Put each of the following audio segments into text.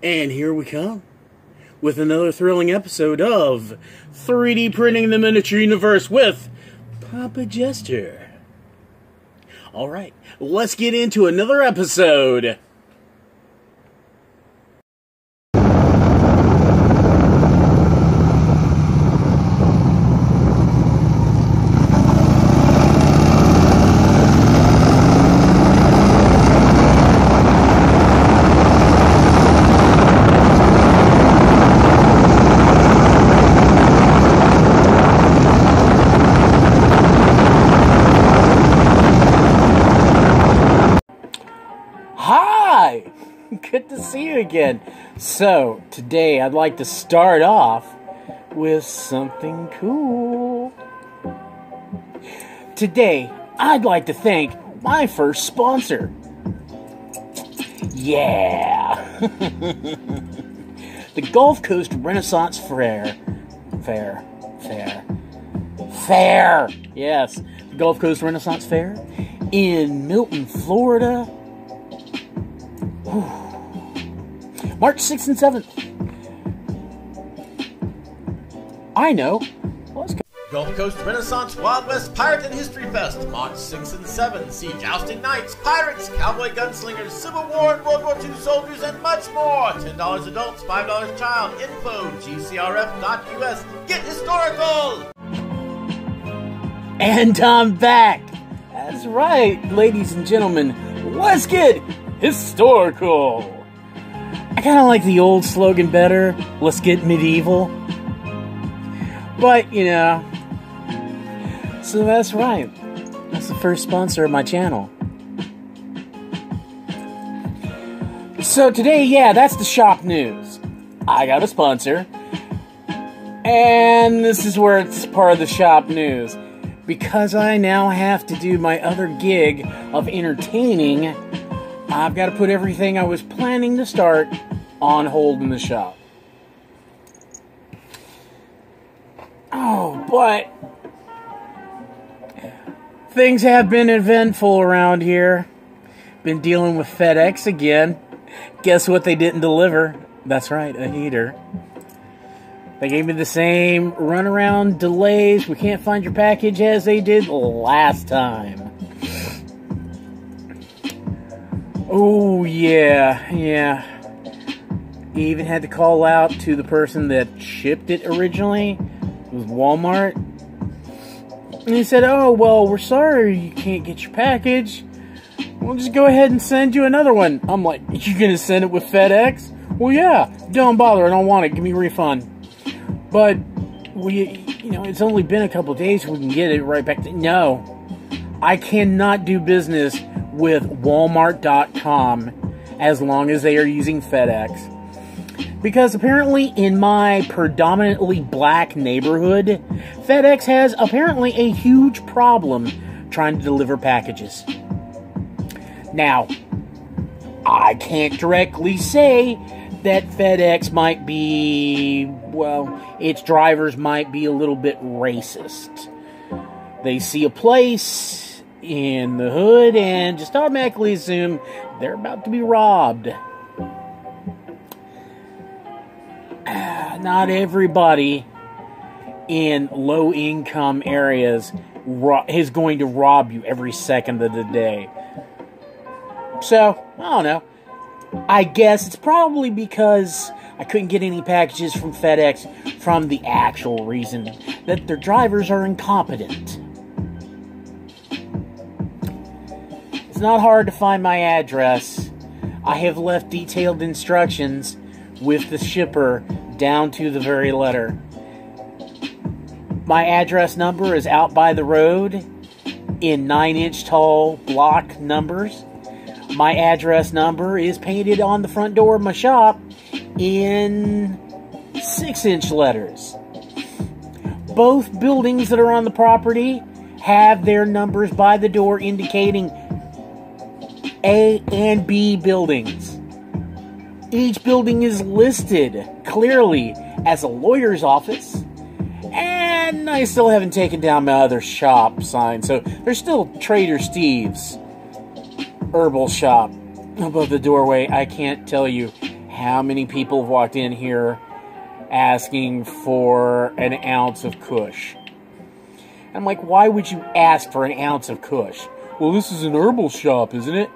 And here we come with another thrilling episode of 3D Printing the Miniature Universe with Papa Jester. Alright, let's get into another episode. Hi! Good to see you again. So, today I'd like to start off with something cool. Today, I'd like to thank my first sponsor. Yeah! The Gulf Coast Renaissance Fair. Yes, the Gulf Coast Renaissance Fair in Milton, Florida. March 6th and 7th. I know. Let's go. Gulf Coast Renaissance Wild West Pirate and History Fest, March 6th and 7th. See jousting knights, pirates, cowboy gunslingers, Civil War and World War II soldiers, and much more. $10 adults, $5 child. Info, gcrf.us. Get historical! And I'm back. That's right, ladies and gentlemen. Let's get historical. I kind of like the old slogan better. Let's get medieval. But, you know. So that's right. That's the first sponsor of my channel. So today, yeah, that's the shop news. I got a sponsor. And this is where it's part of the shop news. Because I now have to do my other gig of entertaining, I've got to put everything I was planning to start on hold in the shop. Oh, but things have been eventful around here. Been dealing with FedEx again. Guess what they didn't deliver? That's right, a heater. They gave me the same runaround delays, we can't find your package, as they did last time. Oh, yeah. He even had to call out to the person that shipped it originally. It was Walmart. And he said, oh, well, we're sorry you can't get your package. We'll just go ahead and send you another one. I'm like, you gonna send it with FedEx? Well, yeah, don't bother, I don't want it, give me a refund. But, it's only been a couple days, we can get it right back to... No, I cannot do business with Walmart.com as long as they are using FedEx. Because apparently in my predominantly black neighborhood, FedEx has apparently a huge problem trying to deliver packages. Now, I can't directly say that FedEx might be, well, its drivers might be a little bit racist. They see a place in the hood and just automatically assume they're about to be robbed. Not everybody in low-income areas is going to rob you every second of the day. So, I don't know. I guess it's probably because I couldn't get any packages from FedEx from the actual reason that their drivers are incompetent. It's not hard to find my address. I have left detailed instructions with the shipper down to the very letter. My address number is out by the road in 9-inch tall block numbers. My address number is painted on the front door of my shop in 6-inch letters. Both buildings that are on the property have their numbers by the door indicating A and B buildings. Each building is listed clearly as a lawyer's office, and I still haven't taken down my other shop sign, so there's still Trader Steve's herbal shop above the doorway. I can't tell you how many people have walked in here asking for an ounce of Kush. I'm like, why would you ask for an ounce of Kush? Well, this is an herbal shop, isn't it?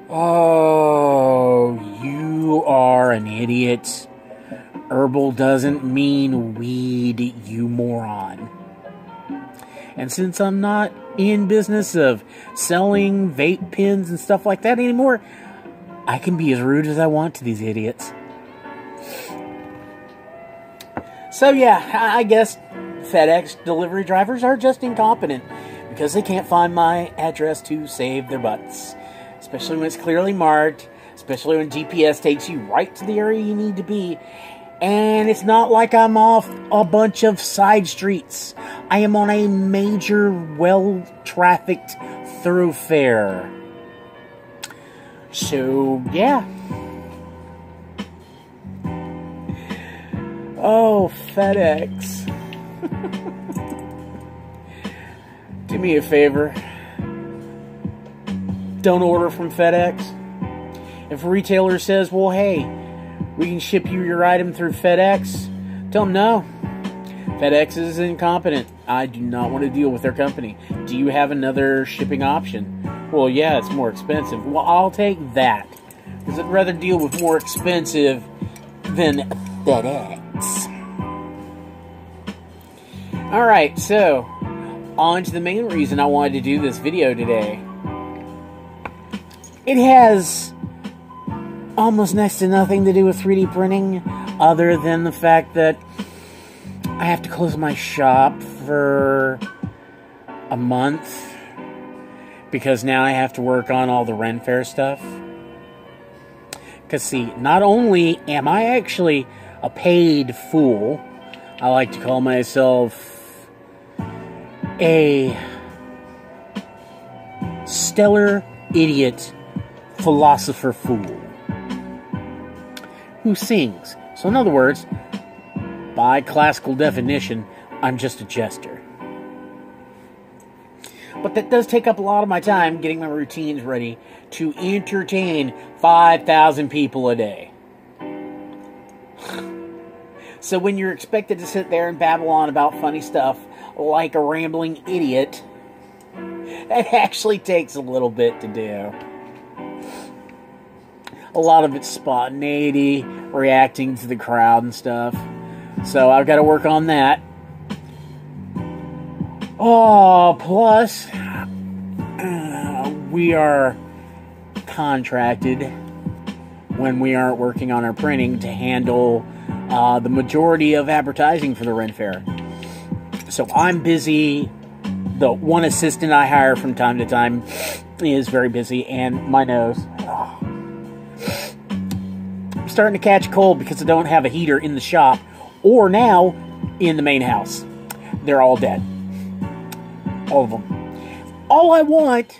Oh, you are an idiot. Herbal doesn't mean weed, you moron. And since I'm not in business of selling vape pens and stuff like that anymore, I can be as rude as I want to these idiots. So yeah, I guess FedEx delivery drivers are just incompetent because they can't find my address to save their butts. Especially when it's clearly marked, especially when GPS takes you right to the area you need to be. And it's not like I'm off a bunch of side streets. I am on a major, well-trafficked thoroughfare. So, yeah. Oh, FedEx. Do me a favor. Don't order from FedEx. If a retailer says, well, hey, we can ship you your item through FedEx, tell them no. FedEx is incompetent. I do not want to deal with their company. Do you have another shipping option? Well, yeah, it's more expensive. Well, I'll take that. Because I'd rather deal with more expensive than FedEx. Alright, so, on to the main reason I wanted to do this video today. It has almost next to nothing to do with 3D printing, other than the fact that I have to close my shop for a month, because now I have to work on all the Ren Fair stuff. Because see, not only am I actually a paid fool, I like to call myself a stellar idiot philosopher fool who sings. So in other words, by classical definition, I'm just a jester. But that does take up a lot of my time getting my routines ready to entertain 5,000 people a day. So when you're expected to sit there and babble on about funny stuff like a rambling idiot, that actually takes a little bit to do. A lot of it's spontaneity, reacting to the crowd and stuff. So I've got to work on that. Oh, plus, we are contracted when we aren't working on our printing to handle the majority of advertising for the Ren Fair. So I'm busy. The one assistant I hire from time to time is very busy, and my nose. I'm starting to catch a cold because I don't have a heater in the shop, or now in the main house. They're all dead. All of them. All I want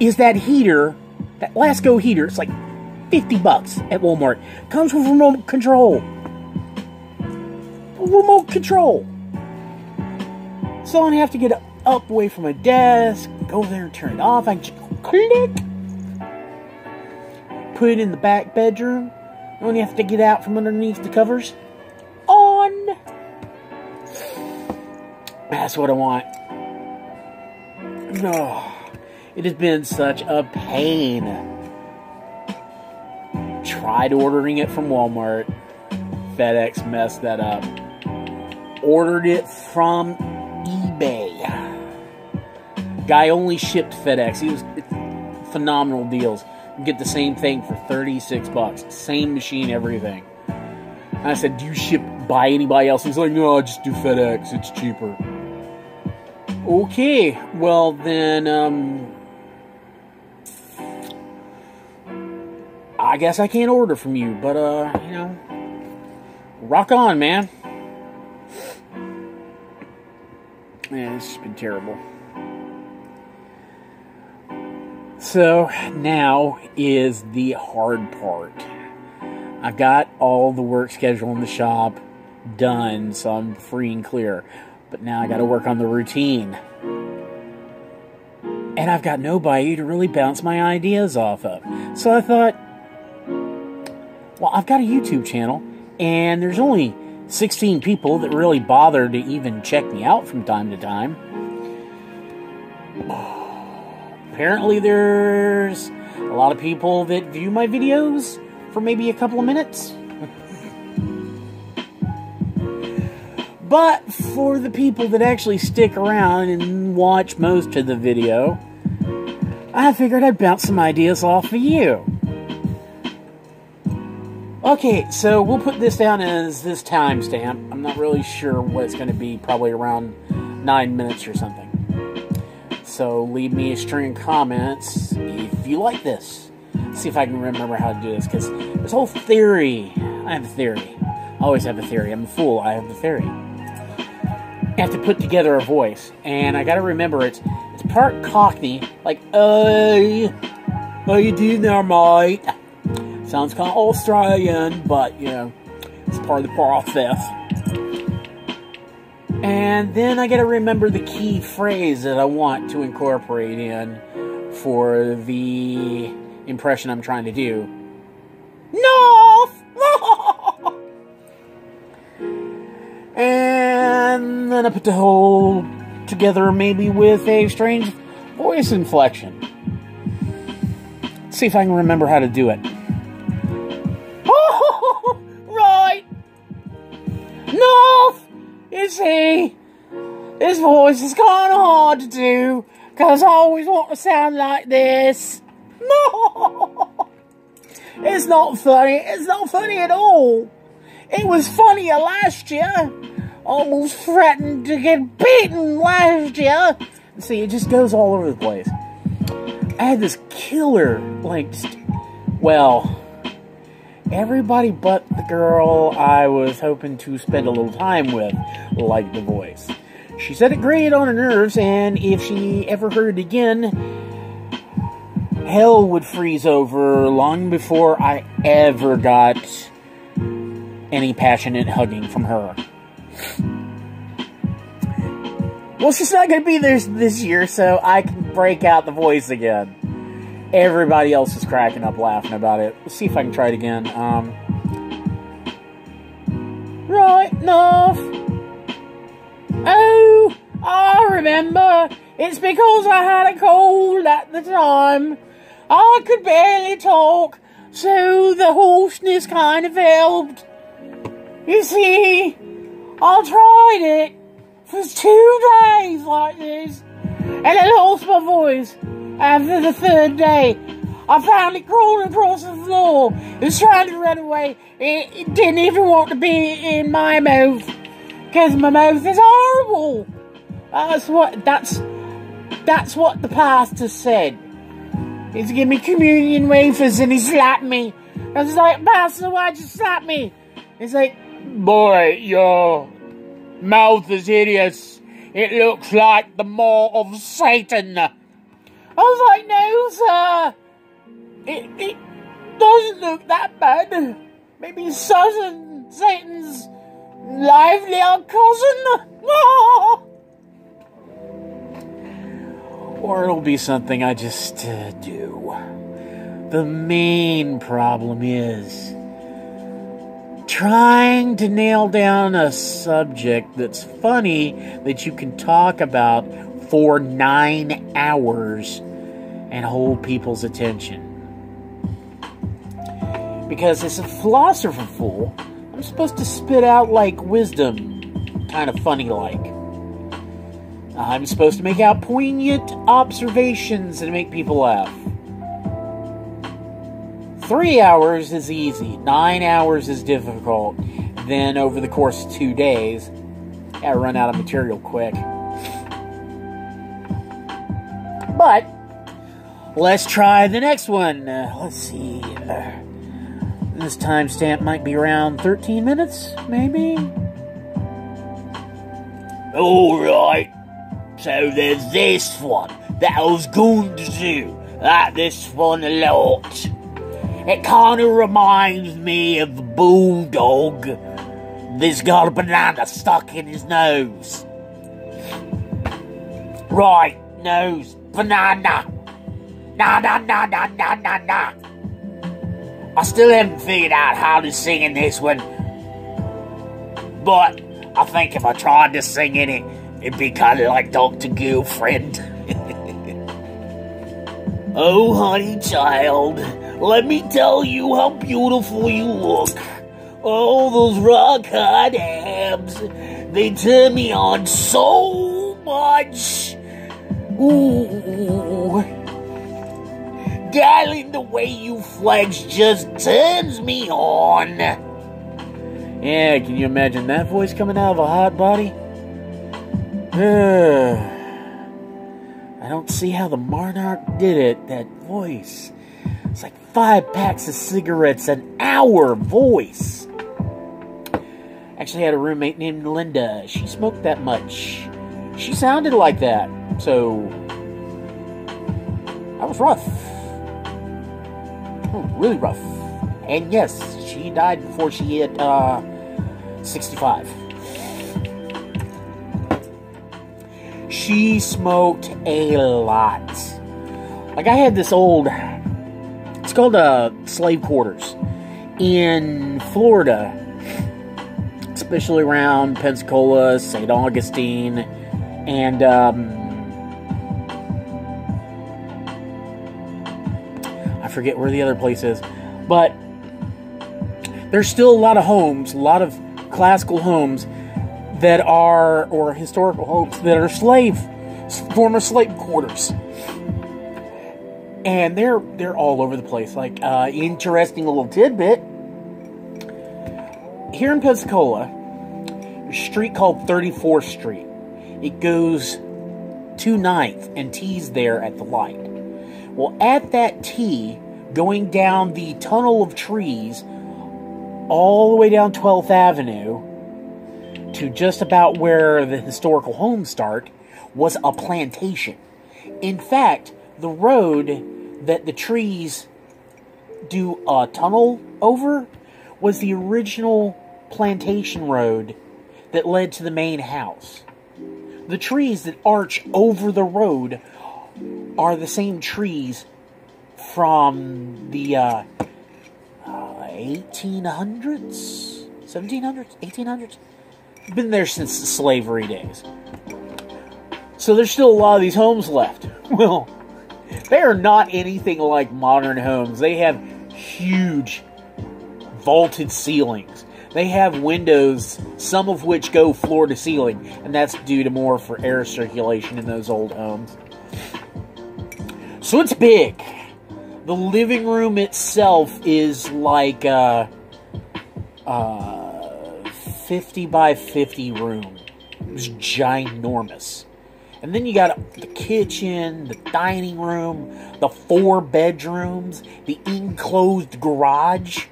is that heater, that Lasco heater. It's like $50 at Walmart. Comes with remote control. Remote control. So I don't have to get up away from my desk, go there and turn it off. I can just click. Put it in the back bedroom. I don't have to get out from underneath the covers. On. That's what I want. No. It has been such a pain. Tried ordering it from Walmart. FedEx messed that up. Ordered it from eBay. Guy only shipped FedEx. He was phenomenal deals. You get the same thing for $36. Same machine, everything. And I said, do you ship by anybody else? He's like, no, I just do FedEx. It's cheaper. Okay. Well, then, I guess I can't order from you. But, you know, rock on, man. Man, it's been terrible. So, now is the hard part. I've got all the work schedule in the shop done, so I'm free and clear. But now I got to work on the routine. And I've got nobody to really bounce my ideas off of. So I thought, Well, I've got a YouTube channel, and there's only 16 people that really bother to even check me out from time to time. Apparently there's a lot of people that view my videos for maybe a couple of minutes. But for the people that actually stick around and watch most of the video, I figured I'd bounce some ideas off of you. Okay, so we'll put this down as this timestamp. I'm not really sure what it's going to be, probably around 9 minutes or something. So leave me a string of comments if you like this. See if I can remember how to do this, because this whole theory, I have a theory. I always have a theory. I'm a fool, I have a theory. I have to put together a voice, and I gotta remember it's part Cockney, like, how you doing there, mate? Sounds kind of Australian, but, you know, it's part of the process. And then I gotta remember the key phrase that I want to incorporate in for the impression I'm trying to do. No! And then I put the whole together maybe with a strange voice inflection. Let's see if I can remember how to do it. Oh, right! No! You see, this voice is kind of hard to do, because I always want to sound like this. No! It's not funny. It's not funny at all. It was funnier last year. Almost threatened to get beaten last year. See, it just goes all over the place. I had this killer, like, well, everybody but the girl I was hoping to spend a little time with liked the voice. She said it grated on her nerves, and if she ever heard it again, hell would freeze over long before I ever got any passionate hugging from her. Well, she's not going to be there this year, so I can break out the voice again. Everybody else is cracking up laughing about it. Let's see if I can try it again. Right enough. Oh, I remember. It's because I had a cold at the time. I could barely talk, so the hoarseness kind of helped. You see, I tried it for 2 days like this, and I lost my voice. After the 3rd day, I found it crawling across the floor. It was trying to run away. It didn't even want to be in my mouth, because my mouth is horrible. That's what the pastor said. He's giving me communion wafers, and he slapped me. I was like, Pastor, why'd you slap me? He's like, boy, your mouth is hideous. It looks like the maw of Satan. I was like, no, sir. It doesn't look that bad. Maybe Satan's livelier cousin. Or it'll be something I just do. The main problem is trying to nail down a subject that's funny that you can talk about for 9 hours and hold people's attention. Because as a philosopher fool, I'm supposed to spit out like wisdom, kind of funny like. I'm supposed to make out poignant observations and make people laugh. 3 hours is easy. 9 hours is difficult. Then over the course of 2 days, I run out of material quick. But let's try the next one. Let's see. This timestamp might be around 13 minutes, maybe? Alright. So there's this one that I was going to do. Like this one a lot. It kind of reminds me of a bulldog that's got a banana stuck in his nose. Right, nose, banana. Na na na na na na na. I still haven't figured out how to sing in this one. But I think if I tried to sing in it, it'd be kind of like Dr. Girlfriend. Oh, honey child, let me tell you how beautiful you look. Oh, those rock-hard abs, they turn me on so much. Ooh. Darling, the way you flex just turns me on. Yeah, can you imagine that voice coming out of a hot body? I don't see how the Monarch did it, that voice. It's like 5 packs of cigarettes an hour voice. Actually had a roommate named Linda. She smoked that much. She sounded like that. So, that was rough. Oh, really rough. And yes, she died before she hit 65. She smoked a lot. Like, I had this old, it's called slave quarters in Florida, especially around Pensacola, St. Augustine, and I forget where the other place is, but there's still a lot of homes, a lot of classical homes that are, or historical homes that are former slave quarters. And they're all over the place. Like, interesting little tidbit. Here in Pensacola, there's a street called 34th Street. It goes to 9th and T's there at the light. Well, at that T, going down the tunnel of trees, all the way down 12th Avenue, to just about where the historical homes start, was a plantation. In fact, the road that the trees do a tunnel over was the original plantation road that led to the main house. The trees that arch over the road are the same trees from the 1800s? 1700s? 1800s? Been there since the slavery days. So there's still a lot of these homes left. Well, they are not anything like modern homes. They have huge vaulted ceilings. They have windows, some of which go floor to ceiling, and that's due to more for air circulation in those old homes. So it's big. The living room itself is like 50 by 50 room. It was ginormous. And then you got the kitchen, the dining room, the 4 bedrooms, the enclosed garage.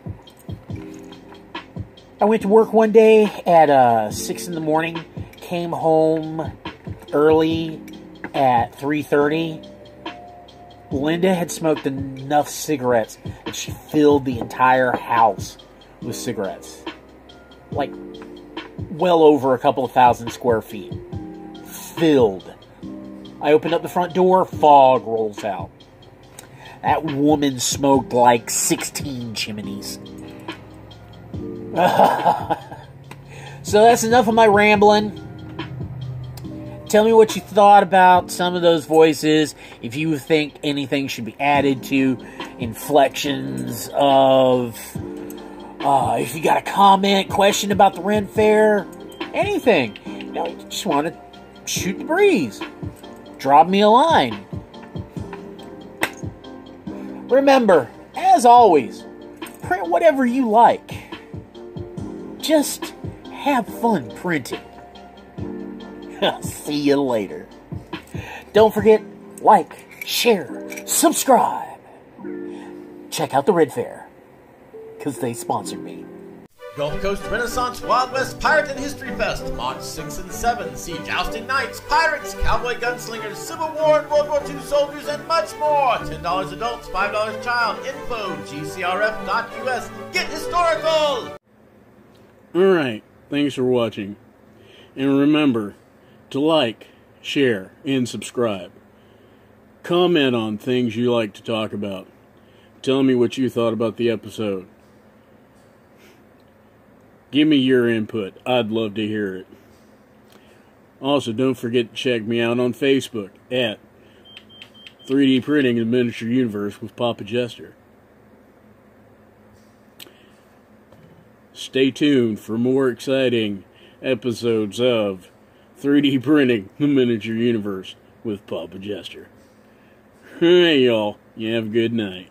I went to work one day at 6 in the morning, came home early at 3:30. Linda had smoked enough cigarettes that she filled the entire house with cigarettes. Like, well over a couple of thousand square feet. Filled. I opened up the front door, fog rolls out. That woman smoked like 16 chimneys. So that's enough of my rambling. Tell me what you thought about some of those voices. If you think anything should be added to inflections of... if you got a comment, question about the Ren Fair, anything. You know, you just want to shoot the breeze. Drop me a line. Remember, as always, print whatever you like. Just have fun printing. I'll see you later. Don't forget, like, share, subscribe. Check out the Red Fair, because they sponsored me. Gulf Coast Renaissance Wild West Pirate and History Fest, March 6 and 7. See Jousting Knights, Pirates, Cowboy Gunslingers, Civil War and World War II soldiers, and much more. $10 adults, $5 child. Info, gcrf.us. Get historical! Alright, thanks for watching. And remember to like, share, and subscribe. Comment on things you like to talk about. telling me what you thought about the episode. Give me your input. I'd love to hear it. Also, don't forget to check me out on Facebook at 3D Printing the Miniature Universe with Papa Jester. Stay tuned for more exciting episodes of 3D Printing the Miniature Universe with Papa Jester. Hey, y'all. You have a good night.